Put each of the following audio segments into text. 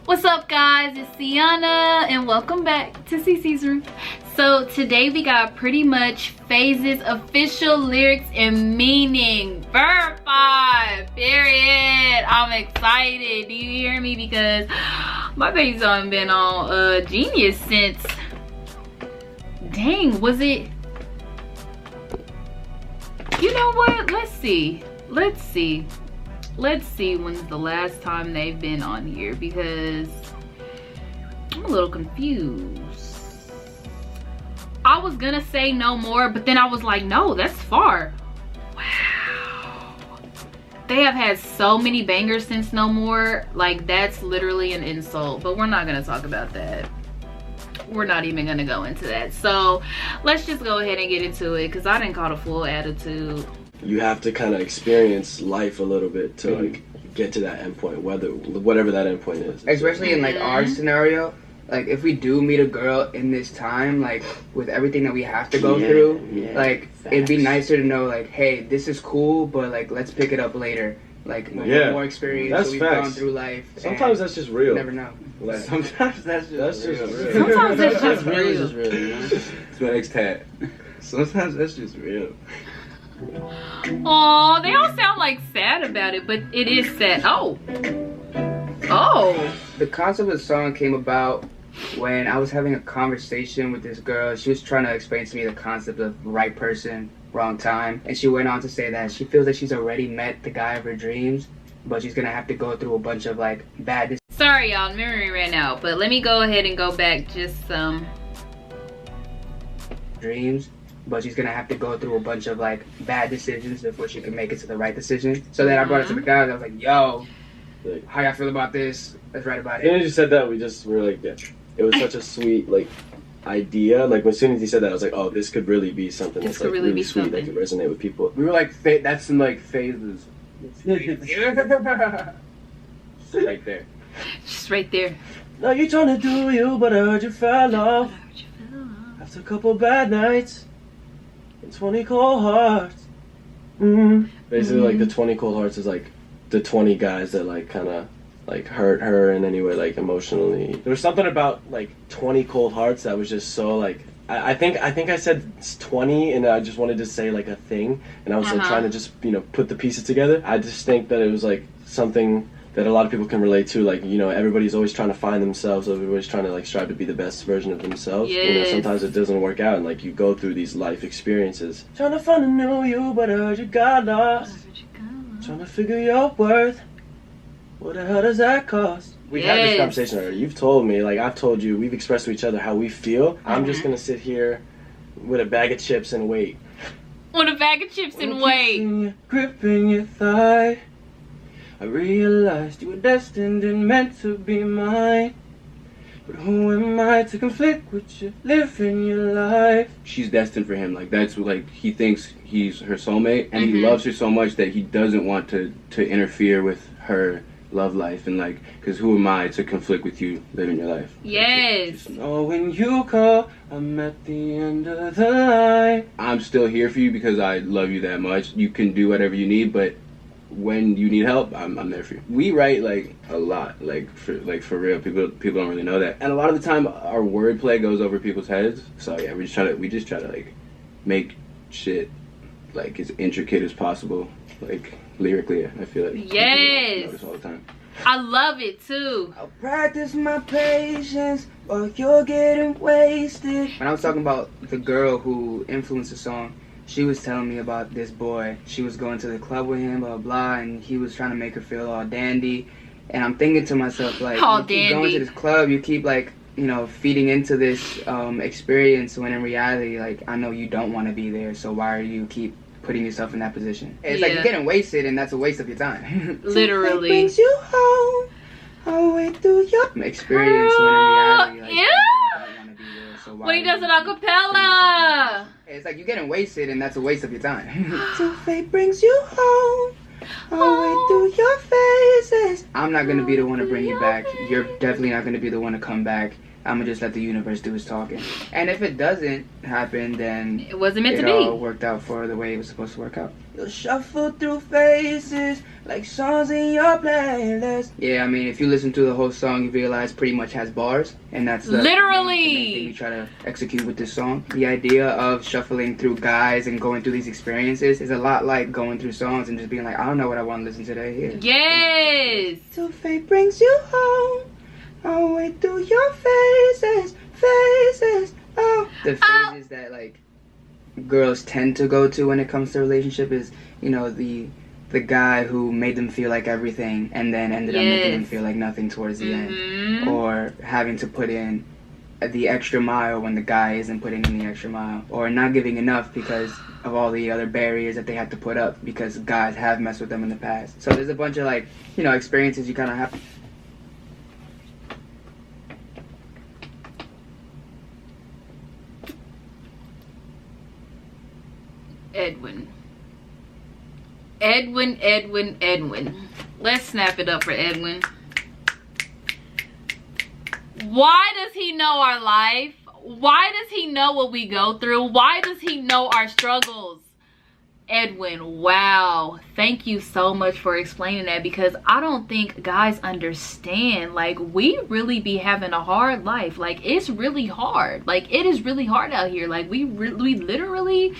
What's up guys, it's Sienna and welcome back to CC's Room. So today we got Pretty Much Phases official lyrics and meaning verified, period. I'm excited, do you hear me? Because my baby's on been on Genius since, dang, was it, you know what, let's see when's the last time they've been on here, because I'm a little confused. I was gonna say No More, but then I was like, no, that's far. Wow. They have had so many bangers since No More. Like, that's literally an insult, but we're not gonna talk about that. We're not even gonna go into that. So let's just go ahead and get into it, because I didn't call the full attitude. You have to kind of experience life a little bit to like get to that end point, whatever that end point is. Especially in like our scenario, like if we do meet a girl in this time, like with everything that we have to go through, like it'd be nicer to know like, hey, this is cool, but like let's pick it up later. Like more experience, that's so we've facts. gone through life. Sometimes that's just real. You never know. Like, sometimes that's just real. Sometimes that's just real. You know? It's my next tat. Sometimes that's just real. Oh, they all sound like sad about it, but it is sad. Oh. The concept of the song came about when I was having a conversation with this girl. She was trying to explain to me the concept of right person, wrong time. And she went on to say that she feels like she's already met the guy of her dreams, but she's gonna have to go through a bunch of like bad decisions. Sorry y'all, memory ran out, but let me go ahead and go back just some. Dreams. But she's gonna have to go through a bunch of like bad decisions before she can make it to the right decision. So then I brought it to the guys. I was like, "Yo, how y'all feel about this? Let's write about it." As soon as you said that, we were like, yeah. It was such a sweet like idea. Like as soon as you said that, I was like, oh, this could really be something that's like really sweet that could resonate with people. We were like, that's some like phases. Right there. Just right there. Now you're trying to do you, but I heard you fell off. After a couple bad nights. 20 cold hearts. Basically, like the 20 cold hearts is like the 20 guys that like kind of like hurt her in any way, like emotionally. There was something about like 20 cold hearts that was just so like I think I said 20 and I just wanted to say like a thing, and I was like trying to just put the pieces together. I just think that it was like something that a lot of people can relate to, like, everybody's always trying to find themselves, everybody's trying to like strive to be the best version of themselves. Yes. Sometimes it doesn't work out, and like you go through these life experiences trying to find a new you, but I heard you got lost. Trying to figure your worth. What the hell does that cost? We've had this conversation already. You've told me, like I've told you, we've expressed to each other how we feel. I'm just gonna sit here with a bag of chips and wait. With a bag of chips and wait. Gripping your thigh, I realized you were destined and meant to be mine. But who am I to conflict with you living your life? She's destined for him. Like that's like he thinks he's her soulmate, and he loves her so much that he doesn't want to interfere with her love life, and like, because who am I to conflict with you living your life? Yes. Just know when you call, I'm at the end of the line. I'm still here for you because I love you that much. You can do whatever you need, but when you need help, I'm there for you. We write like a lot, like for real. People don't really know that, and a lot of the time our wordplay goes over people's heads. So yeah, we just try to like make shit like as intricate as possible, like lyrically. I feel like yes, notice all the time. I love it too. I'll practice my patience while you're getting wasted. When I was talking about the girl who influenced the song, she was telling me about this boy. She was going to the club with him, blah, blah, and he was trying to make her feel all dandy. And I'm thinking to myself, like, you keep going to this club, you keep, like, feeding into this experience, when in reality, like, I know you don't want to be there, so why do you keep putting yourself in that position? It's like you're getting wasted, and that's a waste of your time. Literally. Brings you home, all the way through your experience, when in reality, like, you don't want to be there, so why when he does it a cappella. It's like you're getting wasted, and that's a waste of your time. Till fate brings you home, all the way through your phases. I'm not gonna be the one to bring you back. You're definitely not gonna be the one to come back. I'm gonna just let the universe do its talking. And if it doesn't happen, then It wasn't meant to it all be. worked out for the way it was supposed to work out. You'll shuffle through phases like songs in your playlist. Yeah, I mean, if you listen to the whole song, you realize pretty much has bars, and that's the Literally. the main thing we try to execute with this song. The idea of shuffling through guys and going through these experiences is a lot like going through songs and just being like, I don't know what I want to listen to today. Here. Yes. Till fate brings you home. I'll wait through your phases, phases. Oh, the phases that like girls tend to go to when it comes to relationship is, you know, the guy who made them feel like everything and then ended up making them feel like nothing towards the end, or having to put in the extra mile when the guy isn't putting in the extra mile, or not giving enough because of all the other barriers that they have to put up because guys have messed with them in the past. So there's a bunch of like, you know, experiences you kind of have. Edwin. Let's snap it up for Edwin. Why does he know our life? Why does he know what we go through? Why does he know our struggles? Edwin, wow. Thank you so much for explaining that, because I don't think guys understand. Like, we really be having a hard life. Like, it's really hard. Like, it is really hard out here. Like, we literally,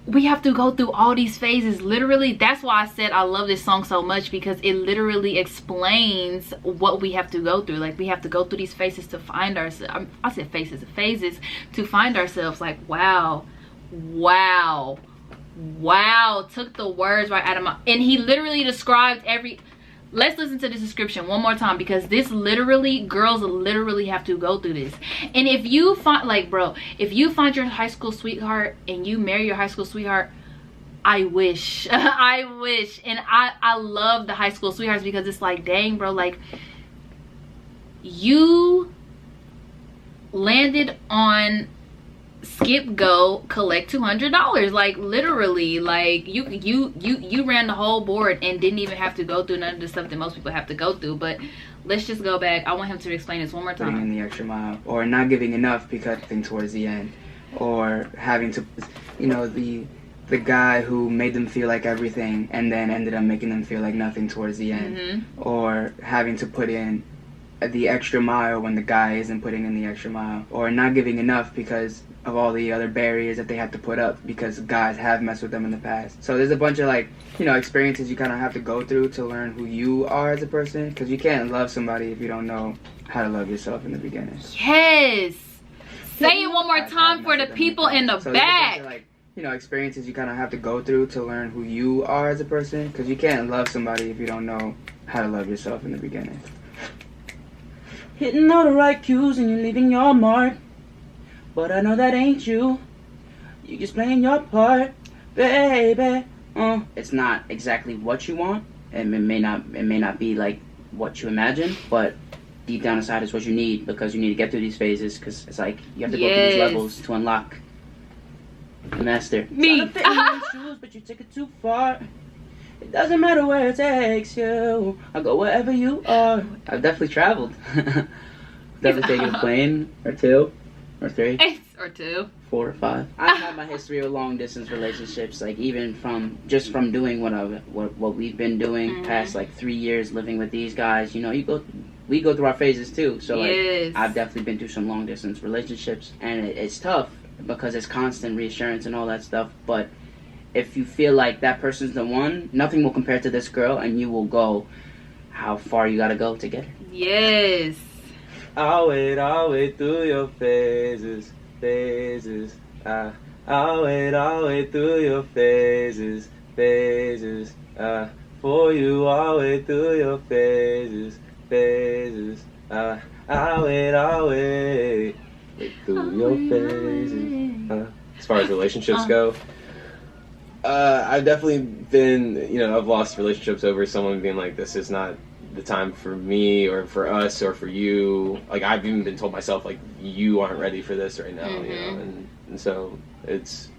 we have to go through all these phases. Literally, that's why I said I love this song so much, because it literally explains what we have to go through. Like, we have to go through these phases to find ourselves. I said phases to find ourselves. Like, wow, took the words right out of my, and he literally described every. Let's listen to this description one more time, because this literally, girls literally have to go through this. And if you find, like, bro, if you find your high school sweetheart and you marry your high school sweetheart, I wish. I wish. And I love the high school sweethearts, because it's like, dang, bro, like, you landed on skip go collect $200. Like, literally, like, you ran the whole board and didn't even have to go through none of the stuff that most people have to go through. But let's just go back. I want him to explain this one more time. Putting in the extra mile, or not giving enough because towards the end, or having to, you know, the guy who made them feel like everything and then ended up making them feel like nothing towards the end, or having to put in the extra mile when the guy isn't putting in the extra mile, or not giving enough because of all the other barriers that they have to put up because guys have messed with them in the past. So there's a bunch of, like, you know, experiences you kind of have to go through to learn who you are as a person, because you can't love somebody if you don't know how to love yourself in the beginning. Yes. Say it one more time for the people in the so back. There's a bunch of, like, you know, experiences you kind of have to go through to learn who you are as a person, because you can't love somebody if you don't know how to love yourself in the beginning. Hitting all the right cues and you're leaving your mark, but I know that ain't you. You just playing your part, baby. It's not exactly what you want, and it may not be like what you imagine, but deep down inside is what you need, because you need to get through these phases, because it's like you have to go through these levels to unlock the master. Me. Trying to fit in your shoes, but you take it too far. It doesn't matter where it takes you. I'll go wherever you are. I've definitely traveled. Definitely taken a plane or two or three or two, 4 or 5. I've had my history of long distance relationships, like even from doing what we've been doing past like 3 years living with these guys. You know, we go through our phases too. So like I've definitely been through some long distance relationships, and it's tough because it's constant reassurance and all that stuff. But if you feel like that person's the one, nothing will compare to this girl, and you will go how far you gotta go to get her. Yes. I'll wait through your phases. I'll wait through your phases. For you, I'll wait through your phases. I'll wait through your phases. As far as relationships go, I've definitely been, you know, I've lost relationships over someone being like, this is not the time for me or for us or for you. Like, I've even been told myself, like, you aren't ready for this right now, you know, and so it's,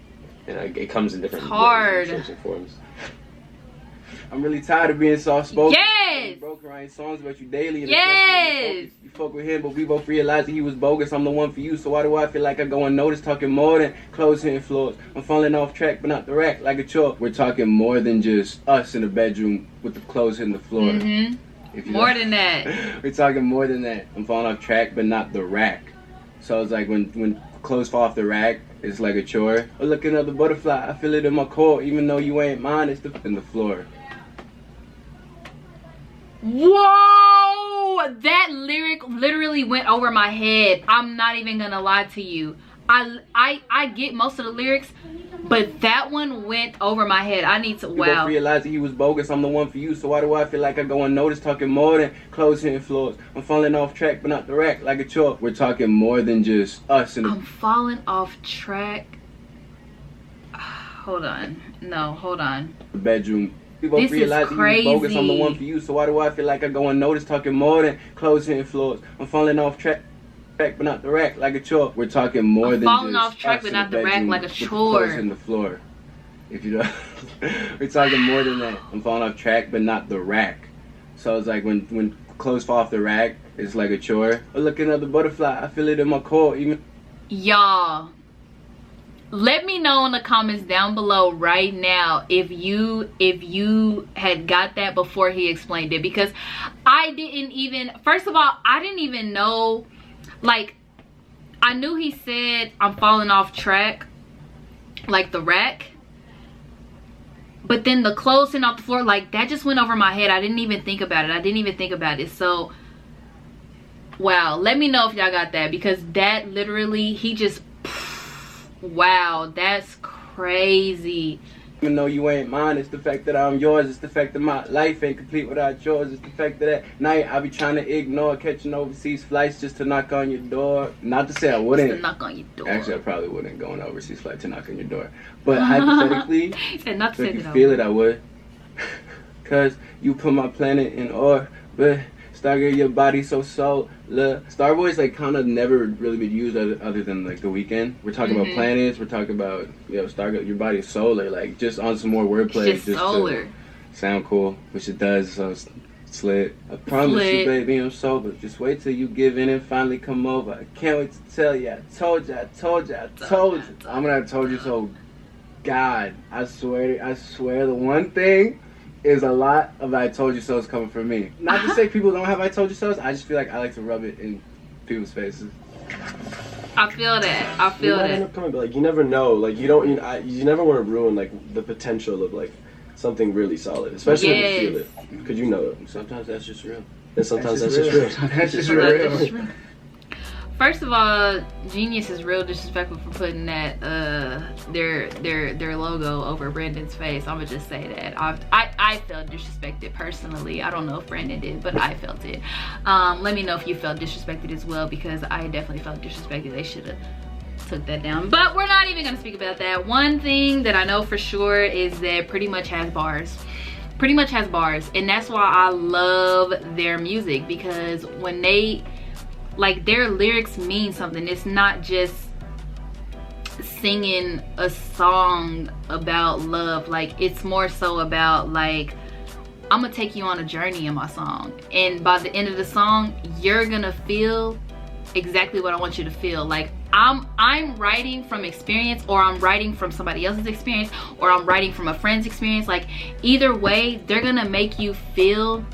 you know, it comes in different ways, shapes and forms. I'm really tired of being soft-spoken. Yes! Yes. Broken, writing songs about you daily. And Yes. You fuck with him, but we both realized that he was bogus. I'm the one for you, so why do I feel like I go unnoticed? Talking more than clothes hitting floors. I'm falling off track, but not the rack, like a chore. We're talking more than just us in the bedroom with the clothes hitting the floor. Mm-hmm. More than that. We're talking more than that. I'm falling off track, but not the rack. So it's like when clothes fall off the rack, it's like a chore. Oh, look, another butterfly. I feel it in my core, even though you ain't mine. It's in the floor. Whoa! That lyric literally went over my head. I'm not even gonna lie to you. I get most of the lyrics, but that one went over my head. I need to, wow. We both realized that he was bogus. I'm the one for you, so why do I feel like I go unnoticed? Talking more than clothes hitting floors. I'm falling off track, but not the rack, like a chore. We're talking more than just us in the... I'm falling off track. Hold on. No, hold on. The bedroom. We both this realized is that he was bogus. I'm the crazy. one for you, so why do I feel like I go unnoticed? Talking more than clothes hitting floors. I'm falling off track, but not the rack, like a chore. We're talking more than falling just off track, us but in not the rack, bedroom like a with the chore. clothes in the floor. If you don't, we're talking more than that. I'm falling off track, but not the rack. So it's like when clothes fall off the rack, it's like a chore. Oh, look, another butterfly. I feel it in my core, even. Y'all, let me know in the comments down below right now if you had got that before he explained it, because I didn't even, first of all, I didn't even know, like, I knew he said I'm falling off track, like the rack, but then the clothes sitting off the floor, like, that just went over my head. I didn't even think about it. So wow, let me know if y'all got that, because that literally, he just, wow, that's crazy. Even though you ain't mine, it's the fact that I'm yours. It's the fact that my life ain't complete without yours. It's the fact that at night I be trying to ignore catching overseas flights just to knock on your door. Not to say I wouldn't. Just to knock on your door. Actually, I probably wouldn't go on an overseas flight to knock on your door. But hypothetically, said not to if say you that feel it, I would. Cause you put my planet in orbit. Stargate, your body so solar. Starboy's like kind of never really been used other than like the weekend. We're talking about planets. We're talking about, you know, Stargate, your body is solar. Like just on some more wordplay, just solar. To sound cool, which it does. So it's lit. I promise you, baby, I'm sober. Just wait till you give in and finally come over. I can't wait to tell you. I told you. I'm gonna have told you so. God, I swear, the one thing is a lot of I told you so's coming from me. Not to say people don't have I told you so's, I just feel like I like to rub it in people's faces. I feel that. I feel that. End up coming, but like you never know. Like you don't. You never want to ruin like the potential of like something really solid, especially when you feel it, because you know it. Sometimes that's just real. And sometimes that's just real. That's just real. First of all, Genius is real disrespectful for putting that their logo over Brandon's face. I'ma just say that. I felt disrespected personally. I don't know if Brandon did, but I felt it. Let me know if you felt disrespected as well, because I definitely felt disrespected. They should have took that down. But we're not even gonna speak about that. One thing that I know for sure is that Pretty Much has bars. Pretty Much has bars, and that's why I love their music, because when they, like, their lyrics mean something. It's not just singing a song about love. Like, it's more so about, like, I'm gonna take you on a journey in my song, and by the end of the song you're gonna feel exactly what I want you to feel. Like, I'm writing from experience, or I'm writing from somebody else's experience, or I'm writing from a friend's experience. Like, either way, they're gonna make you feel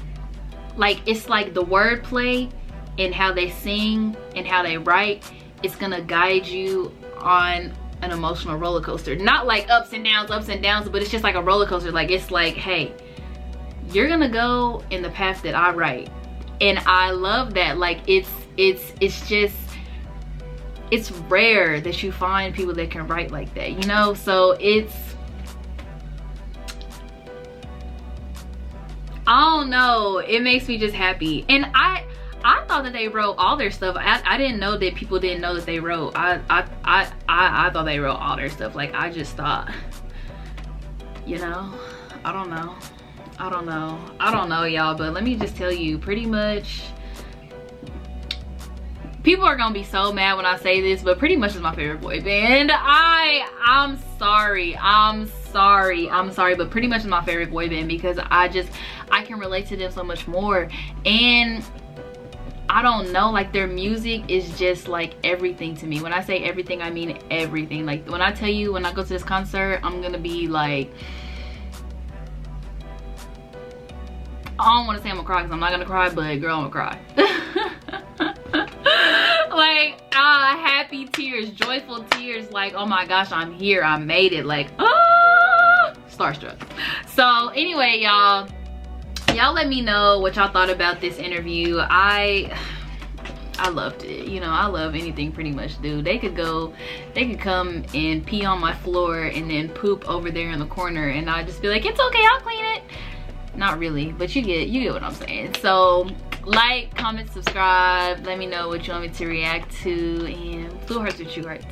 like, it's like the wordplay and how they sing and how they write, it's gonna guide you on an emotional roller coaster. Not like ups and downs, but it's just like a roller coaster. Like, it's like, hey, you're gonna go in the path that I write. And I love that. Like, it's just, it's rare that you find people that can write like that, you know? So it's, I don't know, it makes me just happy. And I thought that they wrote all their stuff. I didn't know that people didn't know that they wrote. I thought they wrote all their stuff. Like, I just thought, you know, I don't know y'all, but let me just tell you, Pretty Much people are gonna be so mad when I say this, but Pretty Much is my favorite boy band. I'm sorry, but Pretty Much is my favorite boy band because I can relate to them so much more. And I don't know, like their music is just like everything to me. When I say everything, I mean everything. Like when I tell you, when I go to this concert, I'm gonna be like, I don't want to say I'm gonna cry because I'm not gonna cry, but girl, I'm gonna cry. Like happy tears, joyful tears, like oh my gosh, I'm here, I made it, like starstruck. So anyway, y'all let me know what y'all thought about this interview. I loved it. You know, I love anything Pretty Much do. They could come and pee on my floor and then poop over there in the corner, and I'd just be like, it's okay, I'll clean it. Not really, but you get what I'm saying. So like, comment, subscribe, let me know what you want me to react to, and blue hearts with you hearts.